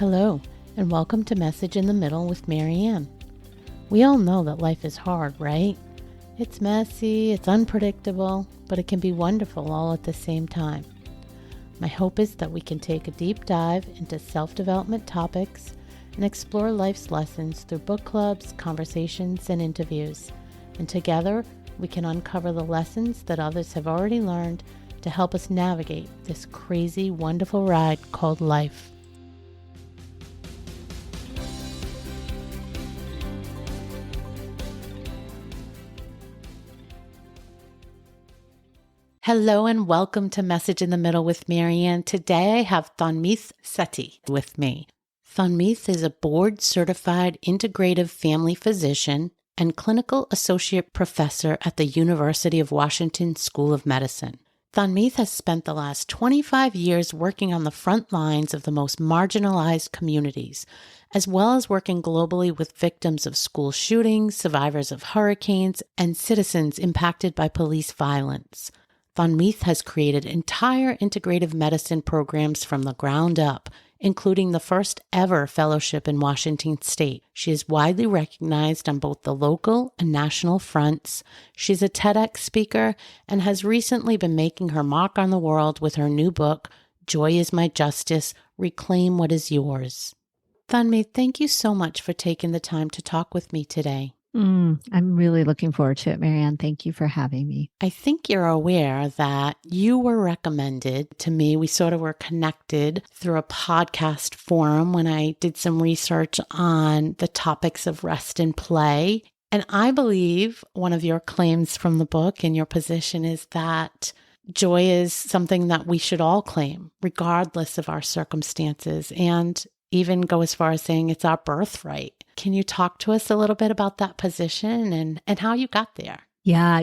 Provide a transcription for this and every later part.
Hello, and welcome to Message in the Middle with Marianne. We all know that life is hard, right? It's messy, it's unpredictable, but it can be wonderful all at the same time. My hope is that we can take a deep dive into self-development topics and explore life's lessons through book clubs, conversations, and interviews. And together, we can uncover the lessons that others have already learned to help us navigate this crazy, wonderful ride called life. Hello and welcome to Message in the Middle with Marianne. Today I have Tanmeet Sethi with me. Tanmeet is a board-certified integrative family physician and clinical associate professor at the University of Washington School of Medicine. Tanmeet has spent the last 25 years working on the front lines of the most marginalized communities, as well as working globally with victims of school shootings, survivors of hurricanes, and citizens impacted by police violence. Tanmeet has created entire integrative medicine programs from the ground up, including the first ever fellowship in Washington State. She is widely recognized on both the local and national fronts. She's a TEDx speaker and has recently been making her mark on the world with her new book, Joy is My Justice, Reclaim What Is Yours. Tanmeet, thank you so much for taking the time to talk with me today. I'm really looking forward to it, Marianne. Thank you for having me. I think you're aware that you were recommended to me. We sort of were connected through a podcast forum when I did some research on the topics of rest and play. And I believe one of your claims from the book and your position is that joy is something that we should all claim, regardless of our circumstances, and even go as far as saying it's our birthright. Can you talk to us a little bit about that position and how you got there? Yeah,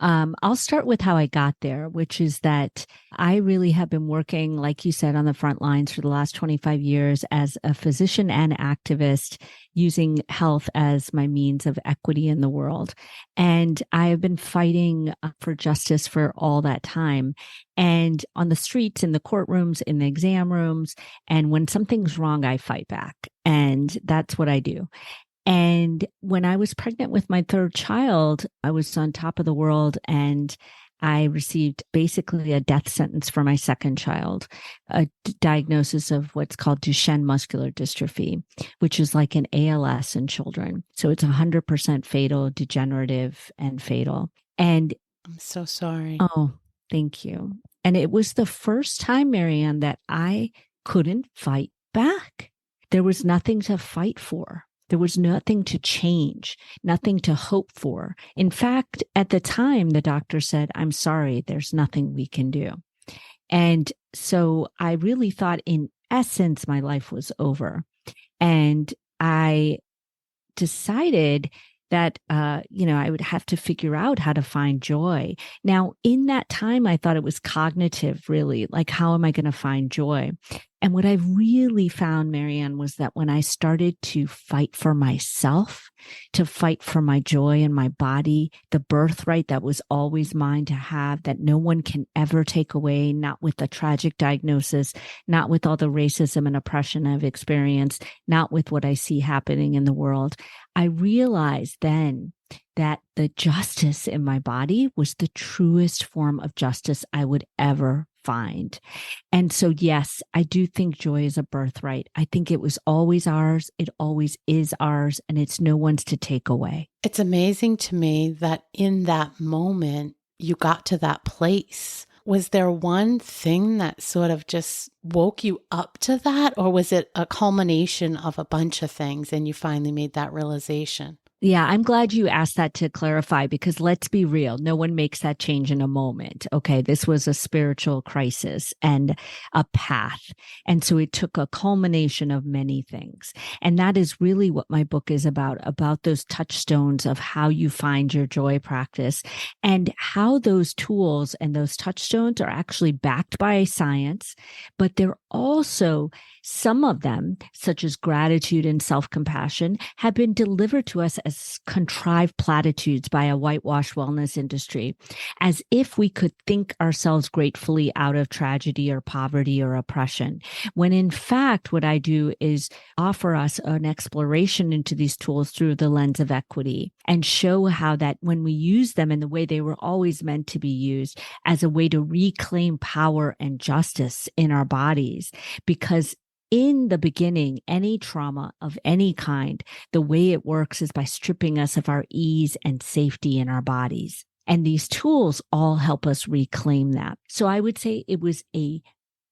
I'll start with how I got there, which is that I really have been working, like you said, on the front lines for the last 25 years as a physician and activist, using health as my means of equity in the world. And I have been fighting for justice for all that time. And on the streets, in the courtrooms, in the exam rooms, and when something's wrong, I fight back. And that's what I do. And when I was pregnant with my third child, I was on top of the world and I received basically a death sentence for my second child, a diagnosis of what's called Duchenne muscular dystrophy, which is like an ALS in children. So it's 100% fatal, degenerative, and fatal. And I'm so sorry. Oh, thank you. And it was the first time, Marianne, that I couldn't fight back. There was nothing to fight for. There was nothing to change, nothing to hope for. In fact, at the time, the doctor said, I'm sorry, there's nothing we can do. And so I really thought, in essence, my life was over. And I decided that, I would have to figure out how to find joy. Now, in that time, I thought it was cognitive, really, like, how am I going to find joy? And what I really found, Marianne, was that when I started to fight for myself, to fight for my joy in my body, the birthright that was always mine to have, that no one can ever take away, not with a tragic diagnosis, not with all the racism and oppression I've experienced, not with what I see happening in the world, I realized then that the justice in my body was the truest form of justice I would ever find. And so, yes, I do think joy is a birthright. I think it was always ours. It always is ours, and it's no one's to take away. It's amazing to me that in that moment, you got to that place. Was there one thing that sort of just woke you up to that? Or was it a culmination of a bunch of things and you finally made that realization? Yeah, I'm glad you asked that to clarify, because let's be real. No one makes that change in a moment. Okay, this was a spiritual crisis and a path. And so it took a culmination of many things. And that is really what my book is about those touchstones of how you find your joy practice and how those tools and those touchstones are actually backed by science, but they're also, some of them, such as gratitude and self-compassion, have been delivered to us as contrived platitudes by a whitewashed wellness industry, as if we could think ourselves gratefully out of tragedy or poverty or oppression. When in fact, what I do is offer us an exploration into these tools through the lens of equity and show how that when we use them in the way they were always meant to be used, as a way to reclaim power and justice in our bodies, because in the beginning, any trauma of any kind, the way it works is by stripping us of our ease and safety in our bodies. And these tools all help us reclaim that. So I would say it was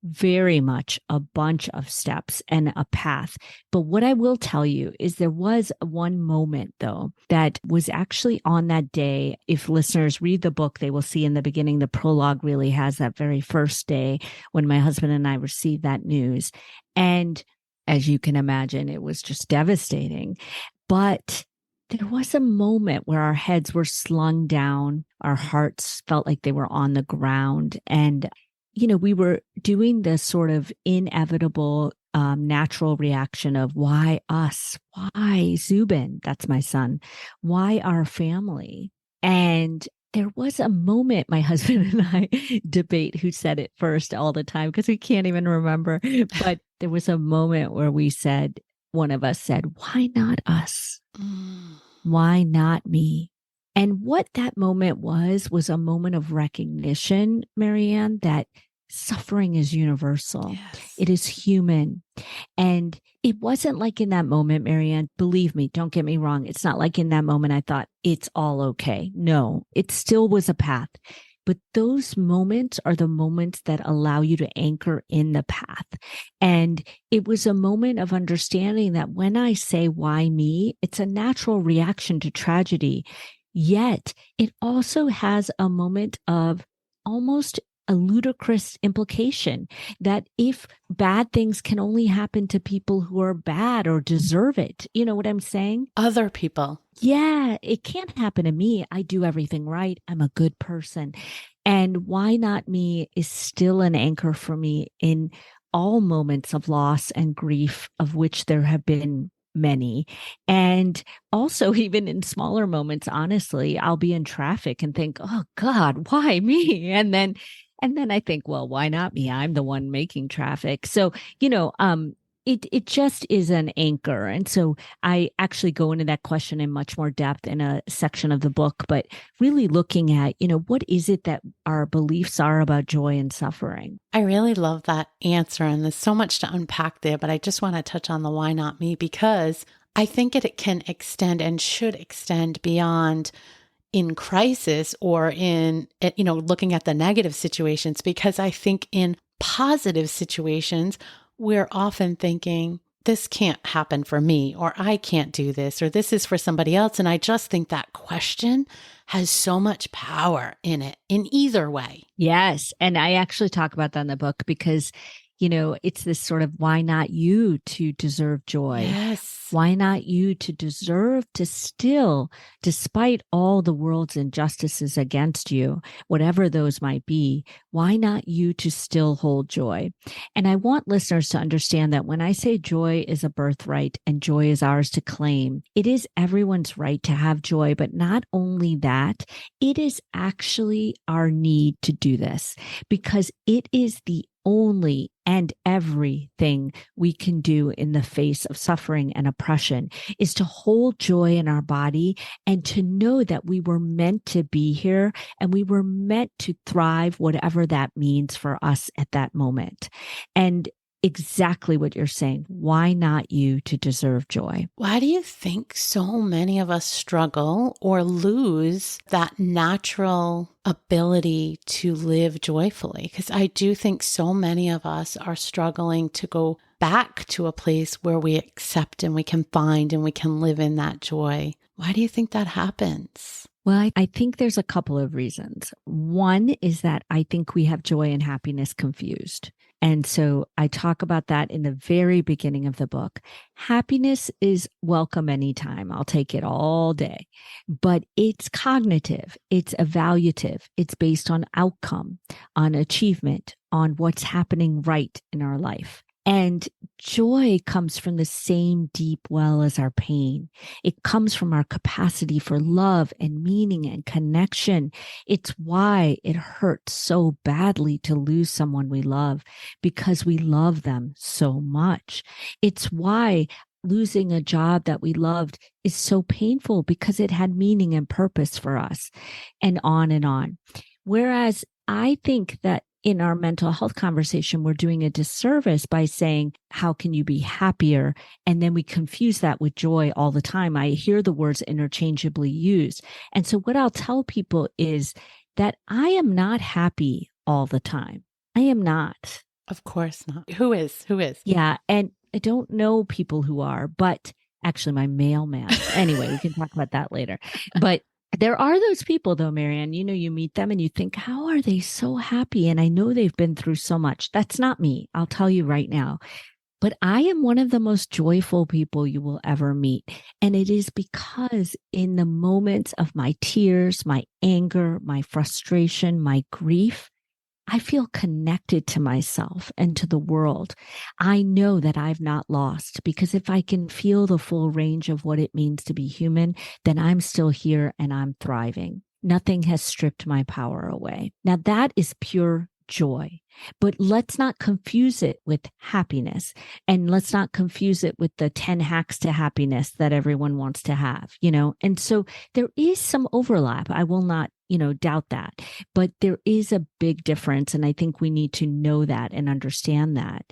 very much a bunch of steps and a path. But what I will tell you is there was one moment, though, that was actually on that day. If listeners read the book, they will see in the beginning, the prologue really has that very first day when my husband and I received that news. And as you can imagine, it was just devastating. But there was a moment where our heads were slung down, our hearts felt like they were on the ground, and we were doing this sort of inevitable, natural reaction of why us? Why Zubin? That's my son. Why our family? And there was a moment, my husband and I debate who said it first all the time because we can't even remember. But there was a moment where one of us said, why not us? Why not me? And what that moment was a moment of recognition, Marianne, that suffering is universal. Yes. It is human. And it wasn't like in that moment, Marianne, believe me, don't get me wrong. It's not like in that moment I thought it's all okay. No, it still was a path. But those moments are the moments that allow you to anchor in the path. And it was a moment of understanding that when I say, why me? It's a natural reaction to tragedy. Yet it also has a moment of almost a ludicrous implication that if bad things can only happen to people who are bad or deserve it, you know what I'm saying? Other people. Yeah, it can't happen to me. I do everything right. I'm a good person. And why not me is still an anchor for me in all moments of loss and grief, of which there have been many. And also, even in smaller moments, honestly, I'll be in traffic and think, oh God, why me? And then I think, well, why not me? I'm the one making traffic. So, it just is an anchor. And so I actually go into that question in much more depth in a section of the book, but really looking at, what is it that our beliefs are about joy and suffering? I really love that answer. And there's so much to unpack there, but I just want to touch on the why not me, because I think it can extend and should extend beyond in crisis or in, looking at the negative situations, because I think in positive situations, we're often thinking, this can't happen for me, or I can't do this, or this is for somebody else. And I just think that question has so much power in it in either way. Yes. And I actually talk about that in the book because, it's this sort of why not you to deserve joy? Yes. Why not you to deserve to still, despite all the world's injustices against you, whatever those might be, why not you to still hold joy? And I want listeners to understand that when I say joy is a birthright and joy is ours to claim, it is everyone's right to have joy. But not only that, it is actually our need to do this because it is the only and everything we can do in the face of suffering and oppression is to hold joy in our body and to know that we were meant to be here and we were meant to thrive, whatever that means for us at that moment. And exactly what you're saying. Why not you to deserve joy? Why do you think so many of us struggle or lose that natural ability to live joyfully? Because I do think so many of us are struggling to go back to a place where we accept and we can find and we can live in that joy. Why do you think that happens? Well, I think there's a couple of reasons. One is that I think we have joy and happiness confused. And so I talk about that in the very beginning of the book. Happiness is welcome anytime. I'll take it all day. But it's cognitive, it's evaluative, it's based on outcome, on achievement, on what's happening right in our life. And joy comes from the same deep well as our pain. It comes from our capacity for love and meaning and connection. It's why it hurts so badly to lose someone we love, because we love them so much. It's why losing a job that we loved is so painful, because it had meaning and purpose for us, and on and on. Whereas I think that in our mental health conversation, we're doing a disservice by saying, how can you be happier? And then we confuse that with joy all the time. I hear the words interchangeably used. And so what I'll tell people is that I am not happy all the time. I am not. Of course not. Who is? Who is? Yeah. And I don't know people who are, but actually my mailman. Anyway, we can talk about that later. But there are those people though, Marianne, you meet them and you think, how are they so happy? And I know they've been through so much. That's not me. I'll tell you right now. But I am one of the most joyful people you will ever meet. And it is because in the moments of my tears, my anger, my frustration, my grief, I feel connected to myself and to the world. I know that I've not lost, because if I can feel the full range of what it means to be human, then I'm still here and I'm thriving. Nothing has stripped my power away. Now that is pure joy, but let's not confuse it with happiness, and let's not confuse it with the 10 hacks to happiness that everyone wants to have, And so there is some overlap. I will not doubt that. But there is a big difference. And I think we need to know that and understand that.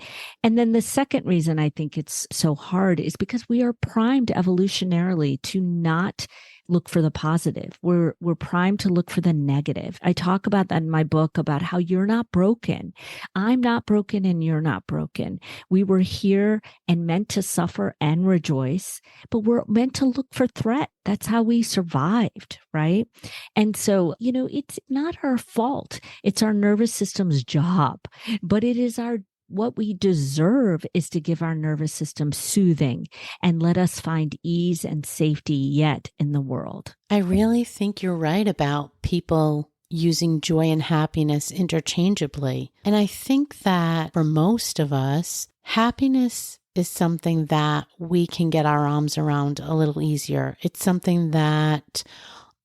And then the second reason I think it's so hard is because we are primed evolutionarily to not look for the positive. We're primed to look for the negative. I talk about that in my book, about how you're not broken. I'm not broken and you're not broken. We were here and meant to suffer and rejoice, but we're meant to look for threat. That's how we survived, right? And so, it's not our fault. It's our nervous system's job, but it is what we deserve is to give our nervous system soothing and let us find ease and safety yet in the world. I really think you're right about people using joy and happiness interchangeably. And I think that for most of us, happiness is something that we can get our arms around a little easier. It's something that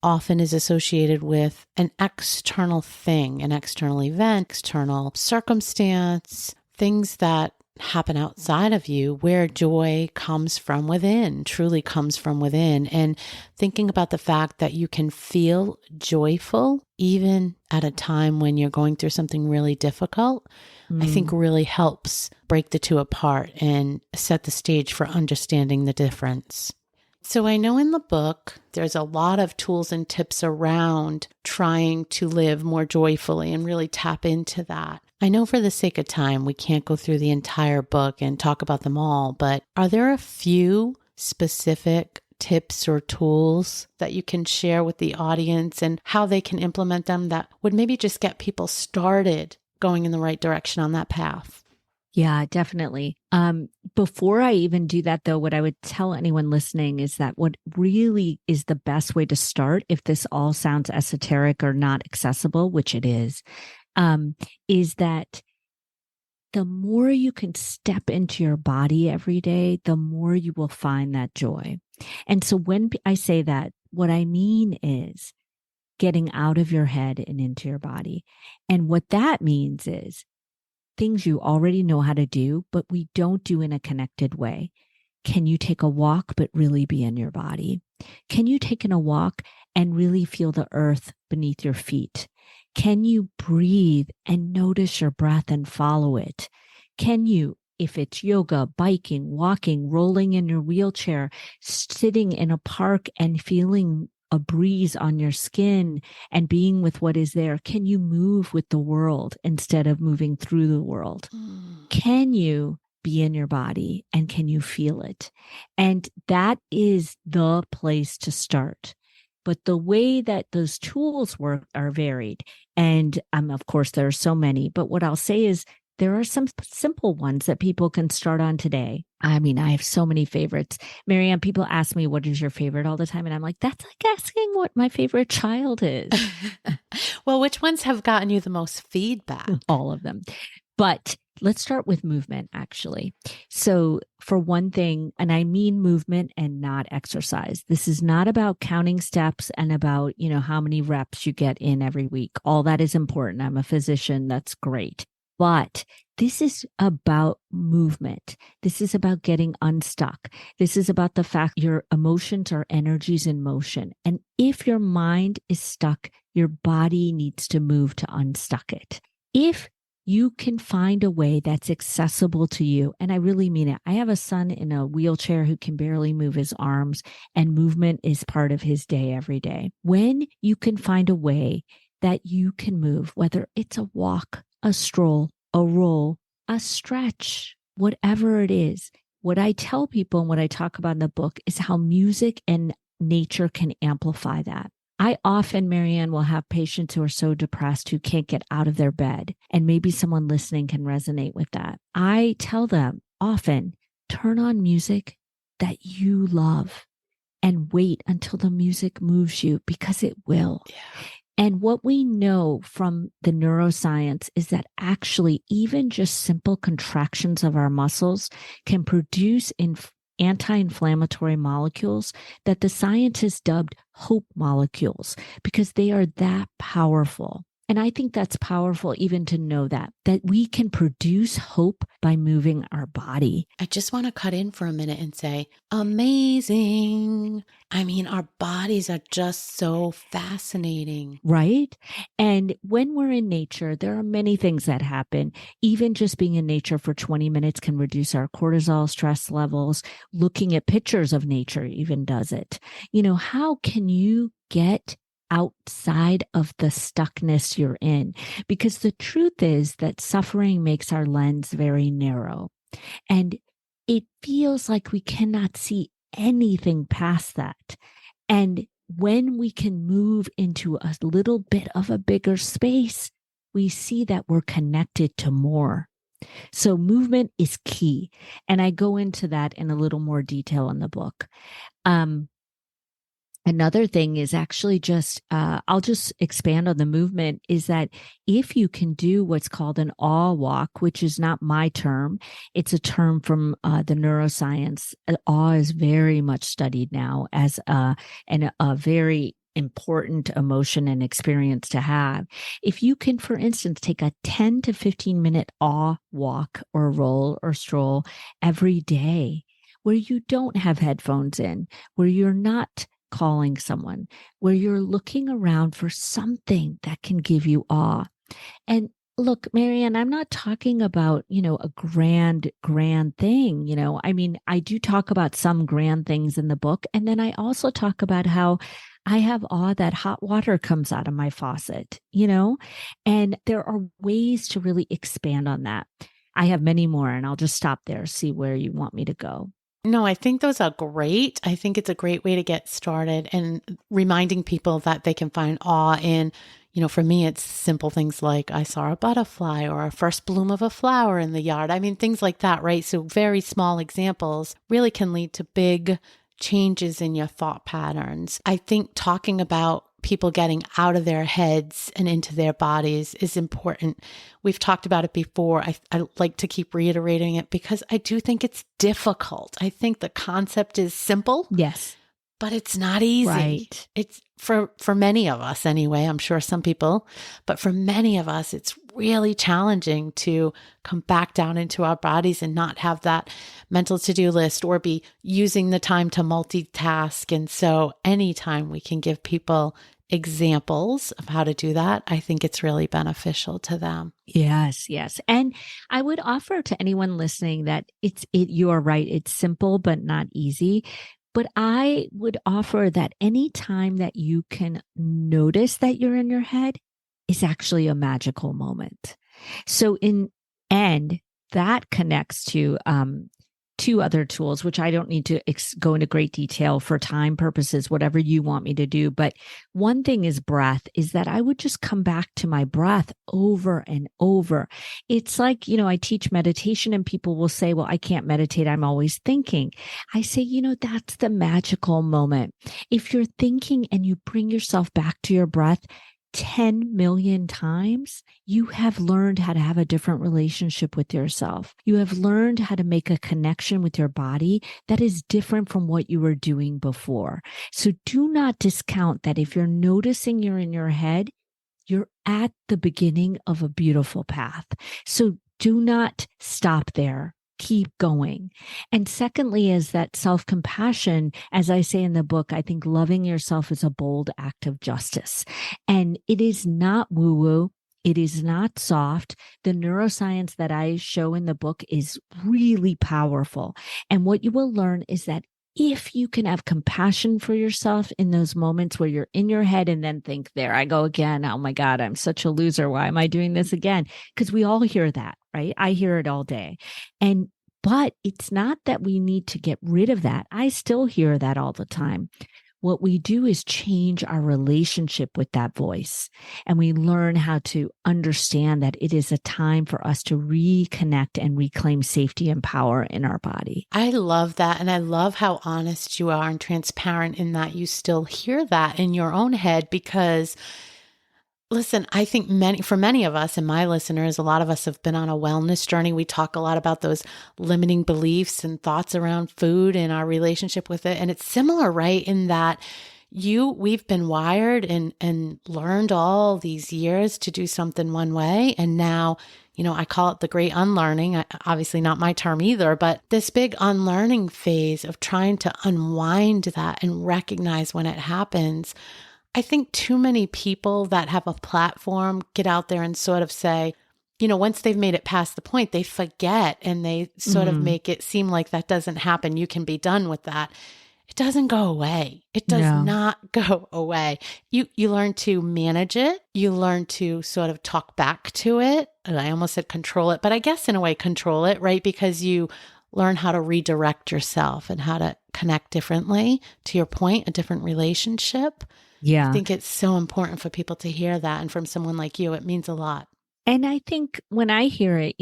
often is associated with an external thing, an external event, external circumstance, things that happen outside of you, where joy comes from within, truly comes from within. And thinking about the fact that you can feel joyful even at a time when you're going through something really difficult, I think really helps break the two apart and set the stage for understanding the difference. So I know in the book, there's a lot of tools and tips around trying to live more joyfully and really tap into that. I know for the sake of time, we can't go through the entire book and talk about them all, but are there a few specific tips or tools that you can share with the audience and how they can implement them that would maybe just get people started going in the right direction on that path? Yeah, definitely. Before I even do that, though, what I would tell anyone listening is that what really is the best way to start, if this all sounds esoteric or not accessible, which it is that the more you can step into your body every day, the more you will find that joy. And so when I say that, what I mean is getting out of your head and into your body. And what that means is things you already know how to do, but we don't do in a connected way. Can you take a walk, but really be in your body? Can you take a walk and really feel the earth beneath your feet? Can you breathe and notice your breath and follow it? Can you, if it's yoga, biking, walking, rolling in your wheelchair, sitting in a park and feeling a breeze on your skin and being with what is there, can you move with the world instead of moving through the world? Can you be in your body and can you feel it? And that is the place to start. But the way that those tools work are varied. And of course, there are so many. But what I'll say is there are some simple ones that people can start on today. I mean, I have so many favorites. Marianne, people ask me, what is your favorite all the time? And I'm like, that's like asking what my favorite child is. Well, which ones have gotten you the most feedback? All of them. But Let's start with movement, actually. So for one thing, and I mean movement and not exercise. This is not about counting steps and about, how many reps you get in every week. All that is important. I'm a physician. That's great. But this is about movement. This is about getting unstuck. This is about the fact your emotions are energies in motion. And if your mind is stuck, your body needs to move to unstuck it. If you can find a way that's accessible to you, and I really mean it. I have a son in a wheelchair who can barely move his arms, and movement is part of his day every day. When you can find a way that you can move, whether it's a walk, a stroll, a roll, a stretch, whatever it is, what I tell people and what I talk about in the book is how music and nature can amplify that. I often, Marianne, will have patients who are so depressed who can't get out of their bed. And maybe someone listening can resonate with that. I tell them often, turn on music that you love and wait until the music moves you, because it will. Yeah. And what we know from the neuroscience is that actually even just simple contractions of our muscles can produce anti-inflammatory molecules that the scientists dubbed hope molecules, because they are that powerful. And I think that's powerful even to know that we can produce hope by moving our body. I just want to cut in for a minute and say, amazing. I mean, our bodies are just so fascinating. Right? And when we're in nature, there are many things that happen. Even just being in nature for 20 minutes can reduce our cortisol stress levels. Looking at pictures of nature even does it. How can you get outside of the stuckness you're in? Because the truth is that suffering makes our lens very narrow, and it feels like we cannot see anything past that. And when we can move into a little bit of a bigger space, we see that we're connected to more. So movement is key. And I go into that in a little more detail in the book. Another thing is actually I'll just expand on the movement, is that if you can do what's called an awe walk, which is not my term, it's a term from the neuroscience. Awe is very much studied now as a very important emotion and experience to have. If you can, for instance, take a 10 to 15 minute awe walk or roll or stroll every day, where you don't have headphones in, where you're not calling someone, where you're looking around for something that can give you awe. And look, Marianne, I'm not talking about, a grand thing. I mean, I do talk about some grand things in the book. And then I also talk about how I have awe that hot water comes out of my faucet, and there are ways to really expand on that. I have many more, and I'll just stop there, see where you want me to go. No, I think those are great. I think it's a great way to get started, and reminding people that they can find awe in, for me, it's simple things like I saw a butterfly or a first bloom of a flower in the yard. I mean, things like that, right? So very small examples really can lead to big changes in your thought patterns. I think talking about people getting out of their heads and into their bodies is important. We've talked about it before. I like to keep reiterating it because I do think it's difficult. I think the concept is simple. Yes. But it's not easy. Right. It's for many of us anyway, I'm sure some people, but for many of us, it's really challenging to come back down into our bodies and not have that mental to-do list or be using the time to multitask. And so anytime we can give people examples of how to do that, I think it's really beneficial to them. Yes, yes. And I would offer to anyone listening that you are right. It's simple, but not easy. But I would offer that any time that you can notice that you're in your head is actually a magical moment. So that connects to two other tools, which I don't need to go into great detail for time purposes, whatever you want me to do. But one thing is breath, is that I would just come back to my breath over and over. It's like, I teach meditation and people will say, well, I can't meditate. I'm always thinking. I say, that's the magical moment. If you're thinking and you bring yourself back to your breath, 10 million times, you have learned how to have a different relationship with yourself. You have learned how to make a connection with your body that is different from what you were doing before. So do not discount that if you're noticing you're in your head, you're at the beginning of a beautiful path. So do not stop there. Keep going. And secondly, is that self-compassion. As I say in the book, I think loving yourself is a bold act of justice. And it is not woo-woo. It is not soft. The neuroscience that I show in the book is really powerful. And what you will learn is that if you can have compassion for yourself in those moments where you're in your head and then think, there I go again. Oh my God, I'm such a loser. Why am I doing this again? Because we all hear that, right? I hear it all day. But it's not that we need to get rid of that. I still hear that all the time. What we do is change our relationship with that voice. And we learn how to understand that it is a time for us to reconnect and reclaim safety and power in our body. I love that. And I love how honest you are and transparent in that you still hear that in your own head, because listen, I think for many of us and my listeners, a lot of us have been on a wellness journey. We talk a lot about those limiting beliefs and thoughts around food and our relationship with it. And it's similar, right? In that we've been wired and learned all these years to do something one way. And now, I call it the great unlearning. Obviously not my term either, but this big unlearning phase of trying to unwind that and recognize when it happens. I think too many people that have a platform get out there and sort of say, once they've made it past the point, they forget and they sort of make it seem like that doesn't happen. You can be done with that. It doesn't go away. It does not go away. You learn to manage it. You learn to sort of talk back to it. And I almost said control it, but I guess in a way control it, right? Because you learn how to redirect yourself and how to connect differently. To your point, a different relationship. Yeah. I think it's so important for people to hear that. And from someone like you, it means a lot. And I think when I hear it,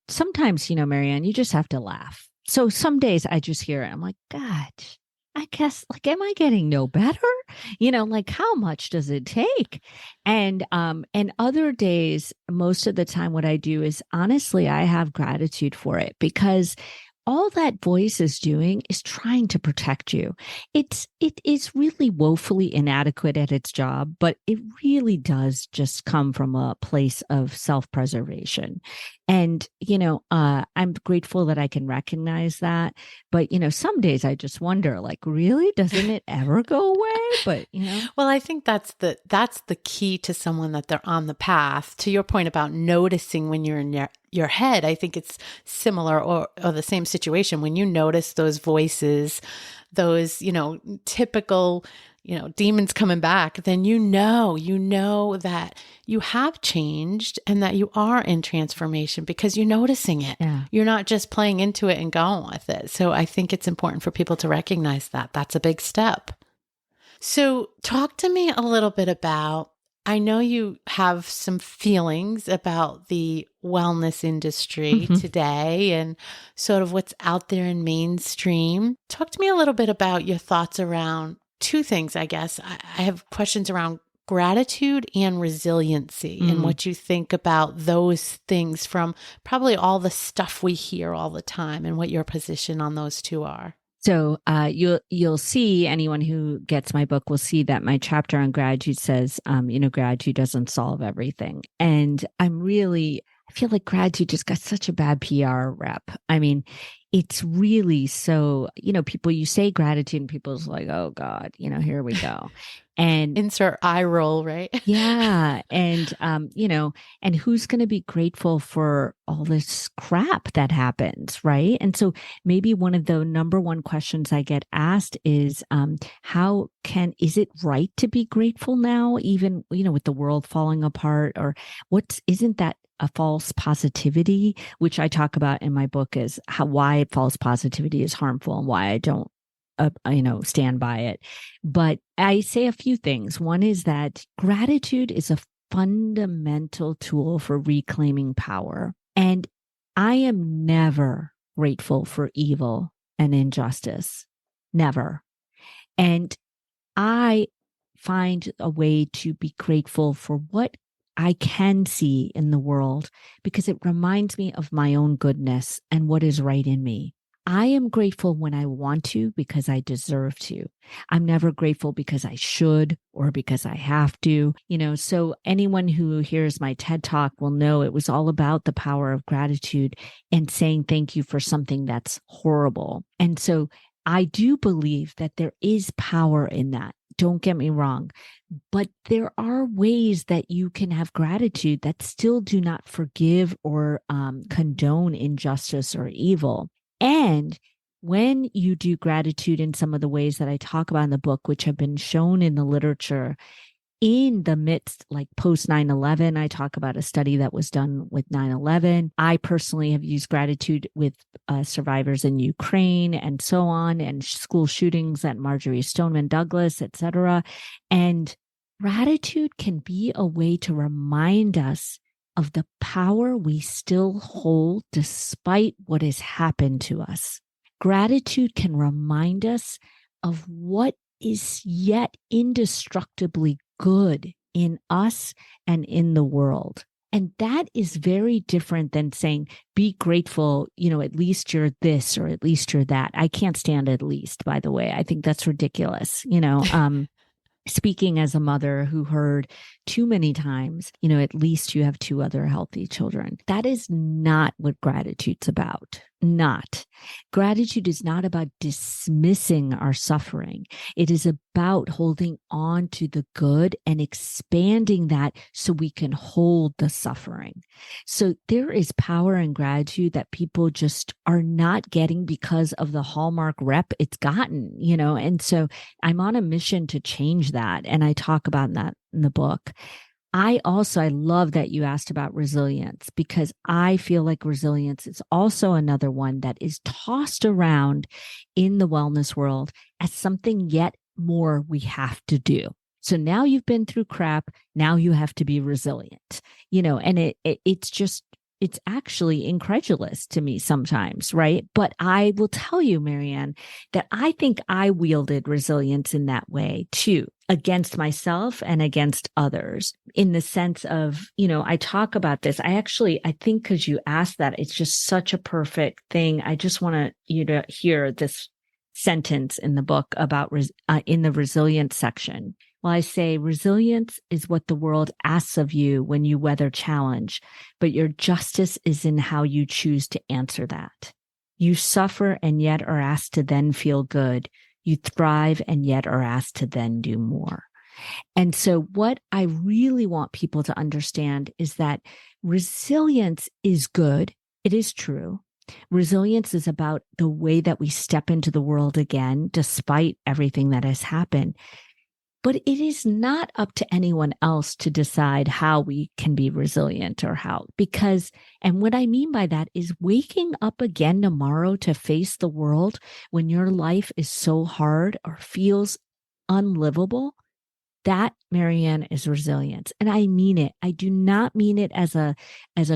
sometimes, Marianne, you just have to laugh. So some days I just hear it. I'm like, God, I guess, am I getting no better? How much does it take? And other days, most of the time, what I do is honestly, I have gratitude for it, because all that voice is doing is trying to protect you. It is really woefully inadequate at its job, but it really does just come from a place of self-preservation. And, I'm grateful that I can recognize that. But, some days I just wonder, really, doesn't it ever go away? But, Well, I think that's the key to someone that they're on the path. To your point about noticing when you're in your head, I think it's similar or the same situation. When you notice those voices, those, typical, demons coming back, then you know that you have changed and that you are in transformation because you're noticing it. Yeah. You're not just playing into it and going with it. So I think it's important for people to recognize that. That's a big step. So talk to me a little bit about, I know you have some feelings about the wellness industry today and sort of what's out there in mainstream. Talk to me a little bit about your thoughts around two things, I guess. I have questions around gratitude and resiliency and what you think about those things from probably all the stuff we hear all the time and what your position on those two are. So you'll see, anyone who gets my book will see that my chapter on gratitude says, gratitude doesn't solve everything. And I feel like gratitude just got such a bad PR rep. I mean, it's really so, you say gratitude and people's like, oh God, here we go. And insert eye roll, right? Yeah. And, and who's going to be grateful for all this crap that happens, right? And so maybe one of the number one questions I get asked is, is it right to be grateful now, even, with the world falling apart, or isn't that a false positivity, which I talk about in my book, is why false positivity is harmful and why I don't stand by it. But I say a few things. One is that gratitude is a fundamental tool for reclaiming power. And I am never grateful for evil and injustice. Never. And I find a way to be grateful for what I can see in the world because it reminds me of my own goodness and what is right in me. I am grateful when I want to because I deserve to. I'm never grateful because I should or because I have to, so anyone who hears my TED Talk will know it was all about the power of gratitude and saying thank you for something that's horrible. And so I do believe that there is power in that. Don't get me wrong, but there are ways that you can have gratitude that still do not forgive or condone injustice or evil. And when you do gratitude in some of the ways that I talk about in the book, which have been shown in the literature in the midst, like post 9/11, I talk about a study that was done with 9/11. I personally have used gratitude with survivors in Ukraine and so on, and school shootings at Marjorie Stoneman Douglas, etc. And gratitude can be a way to remind us of the power we still hold despite what has happened to us. Gratitude can remind us of what is yet indestructibly good in us and in the world. And that is very different than saying, be grateful, at least you're this or at least you're that. I can't stand at least, by the way. I think that's ridiculous. Speaking as a mother who heard too many times, at least you have 2 other healthy children. That is not what gratitude's about. Not. Gratitude is not about dismissing our suffering. It is about holding on to the good and expanding that so we can hold the suffering. So there is power in gratitude that people just are not getting because of the Hallmark rep it's gotten, and so I'm on a mission to change that. And I talk about that in the book. I love that you asked about resilience because I feel like resilience is also another one that is tossed around in the wellness world as something yet more we have to do. So now you've been through crap. Now you have to be resilient, and it's actually incredulous to me sometimes, right? But I will tell you, Marianne, that I think I wielded resilience in that way too, against myself and against others, in the sense of, I talk about this. I think because you asked that, it's just such a perfect thing. I just want you to hear this sentence in the book about in the resilience section. Well, I say resilience is what the world asks of you when you weather challenge, but your justice is in how you choose to answer that. You suffer and yet are asked to then feel good. You thrive and yet are asked to then do more. And so what I really want people to understand is that resilience is good. It is true. Resilience is about the way that we step into the world again, despite everything that has happened. But it is not up to anyone else to decide how we can be resilient or how, and what I mean by that is waking up again tomorrow to face the world when your life is so hard or feels unlivable. That, Marianne, is resilience. And I mean it. I do not mean it as a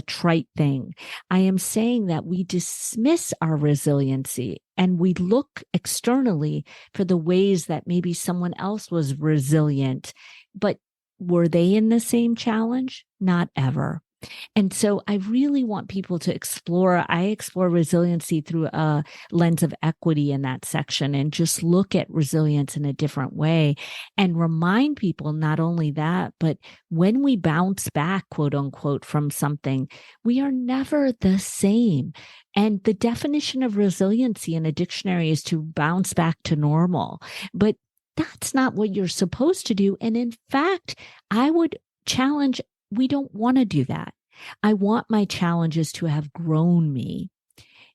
trite thing. I am saying that we dismiss our resiliency and we look externally for the ways that maybe someone else was resilient, but were they in the same challenge? Not ever. And so I really want people to I explore resiliency through a lens of equity in that section and just look at resilience in a different way and remind people not only that, but when we bounce back, quote unquote, from something, we are never the same. And the definition of resiliency in a dictionary is to bounce back to normal. But that's not what you're supposed to do. And in fact, I would challenge, we don't want to do that. I want my challenges to have grown me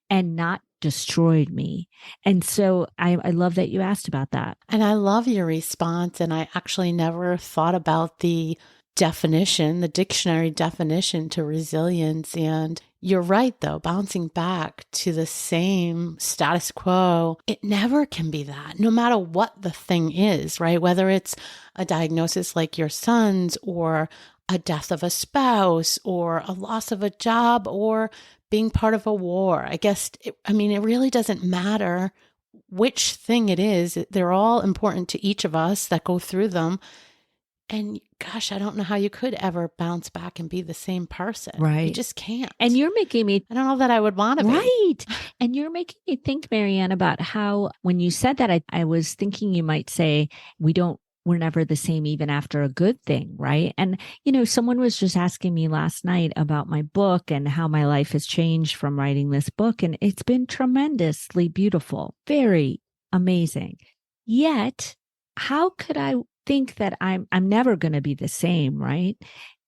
and not destroyed me. And so I love that you asked about that. And I love your response. And I actually never thought about the definition, the dictionary definition to resilience. And you're right, though, bouncing back to the same status quo, it never can be that, no matter what the thing is, right? Whether it's a diagnosis like your son's or a death of a spouse or a loss of a job or being part of a war. I guess, it really doesn't matter which thing it is. They're all important to each of us that go through them. And gosh, I don't know how you could ever bounce back and be the same person. Right. You just can't. And you're making me, I don't know that I would want to be. right. And you're making me think, Marianne, about how when you said that, I was thinking you might say, we're never the same even after a good thing, right? And, someone was just asking me last night about my book and how my life has changed from writing this book. And it's been tremendously beautiful, very amazing. Yet, how could I think that I'm never going to be the same, right?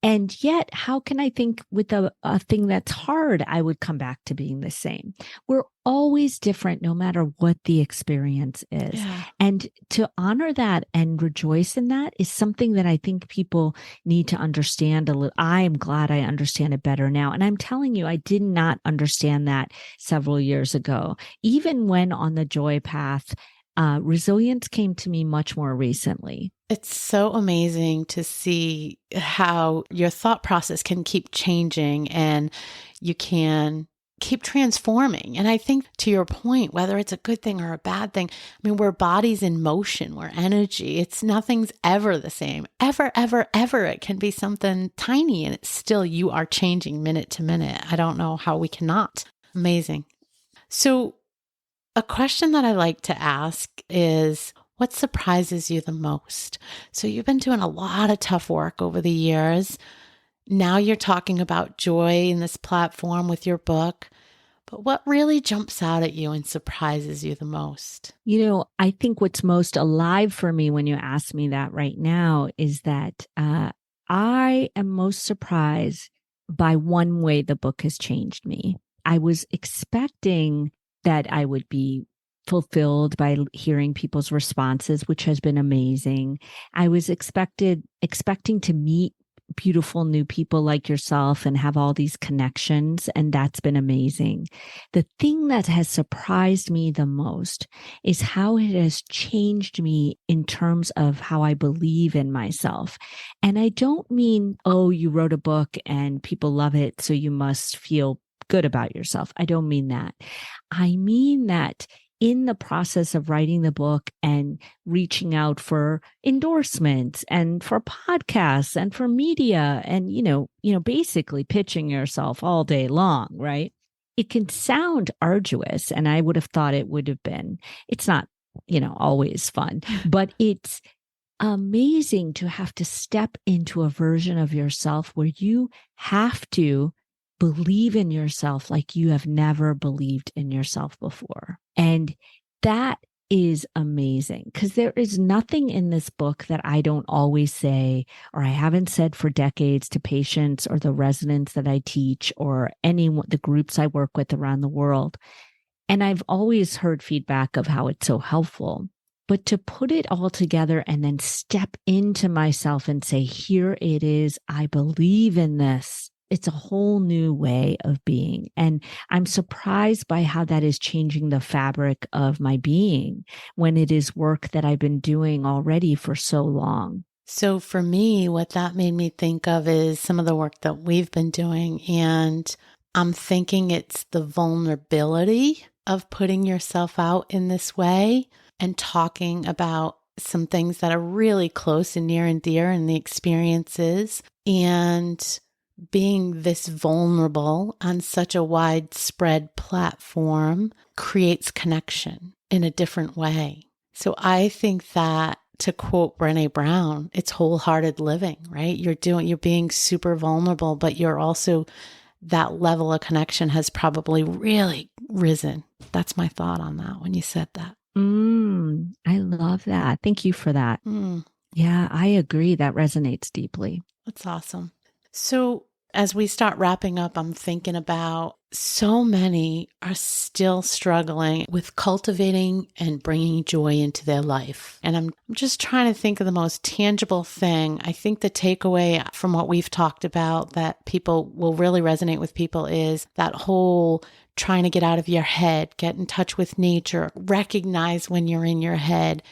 And yet, how can I think with a thing that's hard, I would come back to being the same? We're always different no matter what the experience is. Yeah. And to honor that and rejoice in that is something that I think people need to understand a little. I'm glad I understand it better now. And I'm telling you, I did not understand that several years ago. Even when on the joy path, resilience came to me much more recently. It's so amazing to see how your thought process can keep changing and you can keep transforming. And I think to your point, whether it's a good thing or a bad thing, I mean, we're bodies in motion, we're energy. Nothing's ever the same. Ever, ever, ever. It can be something tiny and it's still, you are changing minute to minute. I don't know how we cannot. Amazing. So a question that I like to ask is, what surprises you the most? So you've been doing a lot of tough work over the years. Now you're talking about joy in this platform with your book. But what really jumps out at you and surprises you the most? I think what's most alive for me when you ask me that right now is that I am most surprised by one way the book has changed me. I was expecting that I would be fulfilled by hearing people's responses, which has been amazing. I was expecting to meet beautiful new people like yourself and have all these connections, and that's been amazing. The thing that has surprised me the most is how it has changed me in terms of how I believe in myself. And I don't mean, oh, you wrote a book and people love it, so you must feel good about yourself. I don't mean that. I mean that in the process of writing the book and reaching out for endorsements and for podcasts and for media and, basically pitching yourself all day long, right? It can sound arduous, and I would have thought it would have been. It's not, always fun, but it's amazing to have to step into a version of yourself where you have to believe in yourself like you have never believed in yourself before. And that is amazing because there is nothing in this book that I don't always say, or I haven't said for decades to patients or the residents that I teach or the groups I work with around the world. And I've always heard feedback of how it's so helpful. But to put it all together and then step into myself and say, here it is, I believe in this. It's a whole new way of being. And I'm surprised by how that is changing the fabric of my being when it is work that I've been doing already for so long. So for me, what that made me think of is some of the work that we've been doing. And I'm thinking it's the vulnerability of putting yourself out in this way and talking about some things that are really close and near and dear in the experiences, and being this vulnerable on such a widespread platform creates connection in a different way. So I think that, to quote Brené Brown, it's wholehearted living, right? You're being super vulnerable, but you're also, that level of connection has probably really risen. That's my thought on that when you said that. I love that. Thank you for that. Yeah, I agree. That resonates deeply. That's awesome. So as we start wrapping up, I'm thinking about so many are still struggling with cultivating and bringing joy into their life. And I'm just trying to think of the most tangible thing. I think the takeaway from what we've talked about that people will really resonate with people is that whole trying to get out of your head, get in touch with nature, recognize when you're in your head.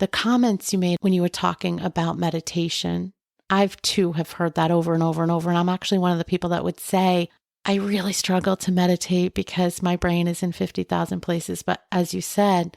The comments you made when you were talking about meditation, I've too have heard that over and over and over. And I'm actually one of the people that would say, I really struggle to meditate because my brain is in 50,000 places. But as you said,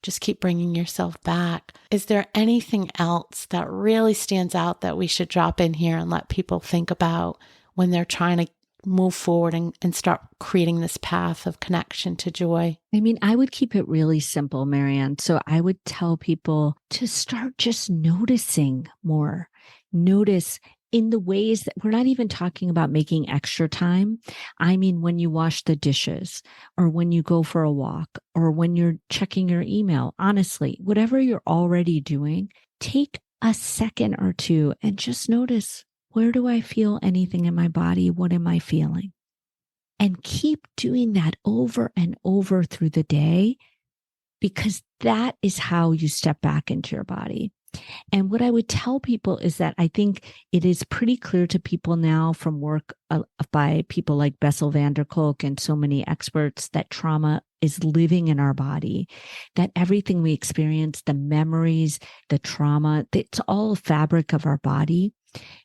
just keep bringing yourself back. Is there anything else that really stands out that we should drop in here and let people think about when they're trying to move forward and start creating this path of connection to joy? I mean, I would keep it really simple, Marianne. So I would tell people to start just noticing more. Notice in the ways that we're not even talking about making extra time. I mean, when you wash the dishes or when you go for a walk or when you're checking your email, honestly, whatever you're already doing, take a second or two and just notice, where do I feel anything in my body? What am I feeling? And keep doing that over and over through the day, because that is how you step back into your body. And what I would tell people is that I think it is pretty clear to people now from work by people like Bessel van der Kolk and so many experts that trauma is living in our body, that everything we experience, the memories, the trauma, it's all fabric of our body.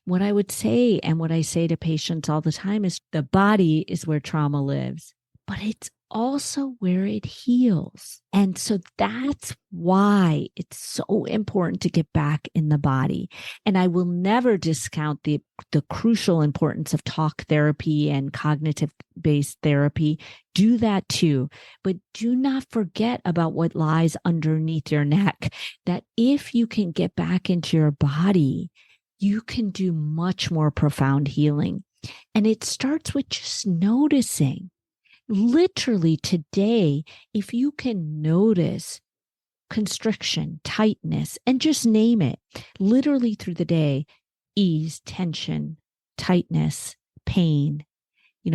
What I would say, and what I say to patients all the time, is the body is where trauma lives, but it's also where it heals. And so that's why it's so important to get back in the body. And I will never discount the crucial importance of talk therapy and cognitive-based therapy. Do that too. But do not forget about what lies underneath your neck, that if you can get back into your body, you can do much more profound healing. And it starts with just noticing. Literally today, if you can notice constriction, tightness, and just name it, literally through the day, ease, tension, tightness, pain,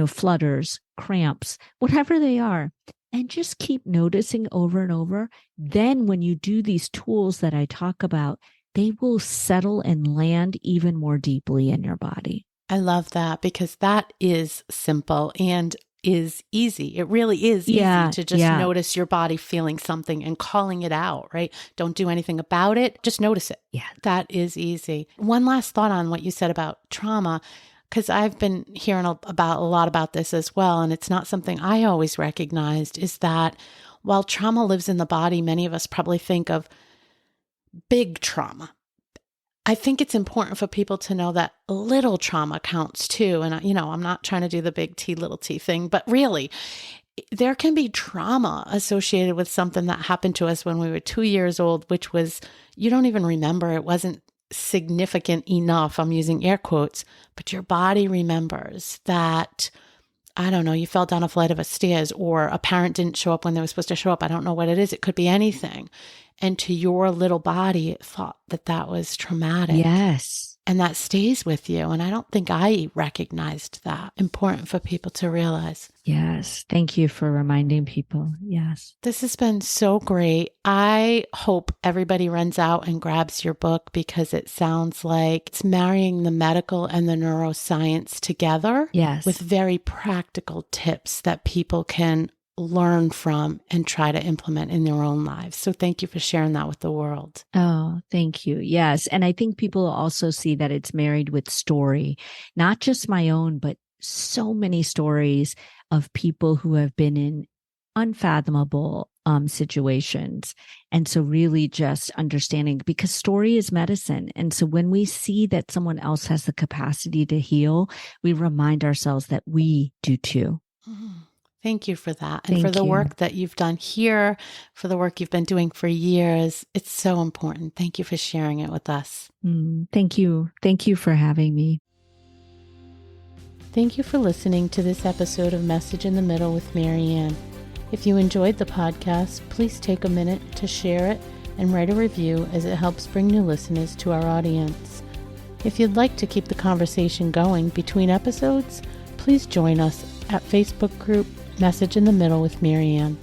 flutters, cramps, whatever they are, and just keep noticing over and over. Then when you do these tools that I talk about, they will settle and land even more deeply in your body. I love that, because that is simple and is easy. It really is easy to just notice your body feeling something and calling it out, right? Don't do anything about it. Just notice it. Yeah. That is easy. One last thought on what you said about trauma, because I've been hearing a lot about this as well. And it's not something I always recognized, is that while trauma lives in the body, many of us probably think of big trauma. I think it's important for people to know that little trauma counts too. And, I'm not trying to do the big T, little t thing, but really, there can be trauma associated with something that happened to us when we were 2 years old, which was, you don't even remember. It wasn't significant enough. I'm using air quotes, but your body remembers that, I don't know, you fell down a flight of stairs, or a parent didn't show up when they were supposed to show up. I don't know what it is. It could be anything. And to your little body, it thought that was traumatic. Yes. And that stays with you. And I don't think I recognized that. Important for people to realize. Yes. Thank you for reminding people. Yes. This has been so great. I hope everybody runs out and grabs your book, because it sounds like it's marrying the medical and the neuroscience together. Yes. With very practical tips that people can learn from and try to implement in their own lives. So thank you for sharing that with the world. Oh, thank you. Yes. And I think people also see that it's married with story, not just my own, but so many stories of people who have been in unfathomable situations. And so really just understanding, because story is medicine. And so when we see that someone else has the capacity to heal, we remind ourselves that we do too. Mm-hmm. Thank you for that. And for the work that you've done here, for the work you've been doing for years. It's so important. Thank you for sharing it with us. Thank you. Thank you for having me. Thank you for listening to this episode of Message in the Middle with Marianne. If you enjoyed the podcast, please take a minute to share it and write a review, as it helps bring new listeners to our audience. If you'd like to keep the conversation going between episodes, please join us at Facebook group Message in the Middle with Marianne.